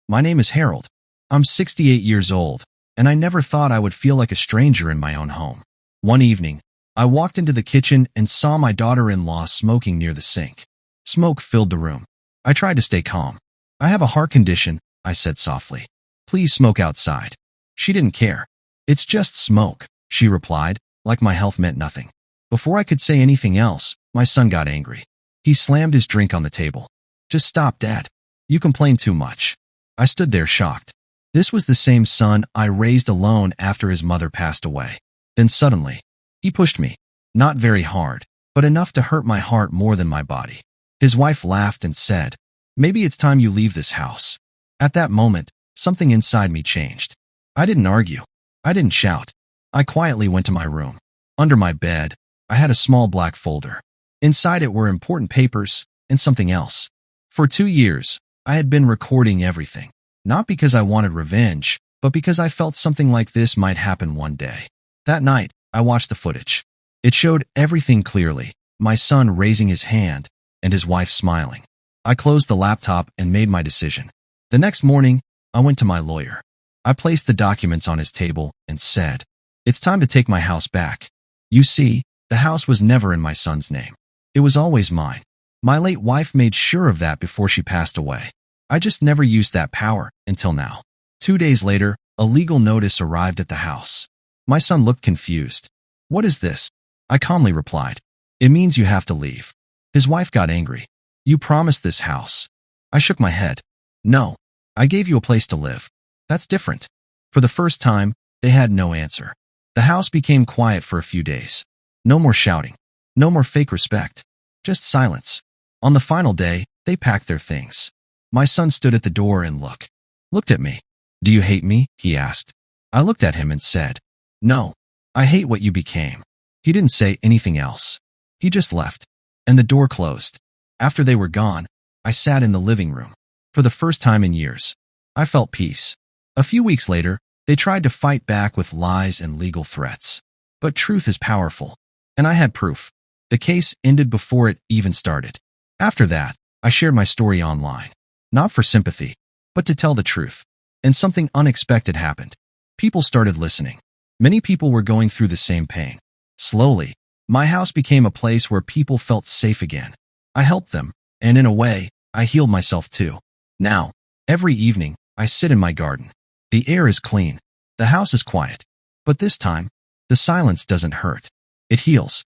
My name is Harold. I'm 68 years old, and I never thought I would feel like a stranger in my own home. One evening, I walked into the kitchen and saw my daughter-in-law smoking near the sink. Smoke filled the room. I tried to stay calm. "I have a heart condition," I said softly. "Please smoke outside." She didn't care. "It's just smoke," she replied, like my health meant nothing. Before I could say anything else, my son got angry. He slammed his drink on the table. "Just stop, Dad. You complain too much." I stood there shocked. This was the same son I raised alone after his mother passed away. Then suddenly, he pushed me. Not very hard, but enough to hurt my heart more than my body. His wife laughed and said, "Maybe it's time you leave this house." At that moment, something inside me changed. I didn't argue. I didn't shout. I quietly went to my room. Under my bed, I had a small black folder. Inside it were important papers and something else. For 2 years, I had been recording everything. Not because I wanted revenge, but because I felt something like this might happen one day. That night, I watched the footage. It showed everything clearly, my son raising his hand and his wife smiling. I closed the laptop and made my decision. The next morning, I went to my lawyer. I placed the documents on his table and said, "It's time to take my house back." You see, the house was never in my son's name. It was always mine. My late wife made sure of that before she passed away. I just never used that power until now. 2 days later, a legal notice arrived at the house. My son looked confused. "What is this?" I calmly replied, "It means you have to leave." His wife got angry. "You promised this house." I shook my head. "No, I gave you a place to live. That's different." For the first time, they had no answer. The house became quiet for a few days. No more shouting. No more fake respect. Just silence. On the final day, they packed their things. My son stood at the door and looked at me. "Do you hate me?" he asked. I looked at him and said, "No, I hate what you became." He didn't say anything else. He just left, and the door closed. After they were gone, I sat in the living room. For the first time in years, I felt peace. A few weeks later, they tried to fight back with lies and legal threats. But truth is powerful, and I had proof. The case ended before it even started. After that, I shared my story online. Not for sympathy, but to tell the truth. And something unexpected happened. People started listening. Many people were going through the same pain. Slowly, my house became a place where people felt safe again. I helped them, and in a way, I healed myself too. Now, every evening, I sit in my garden. The air is clean. The house is quiet. But this time, the silence doesn't hurt. It heals.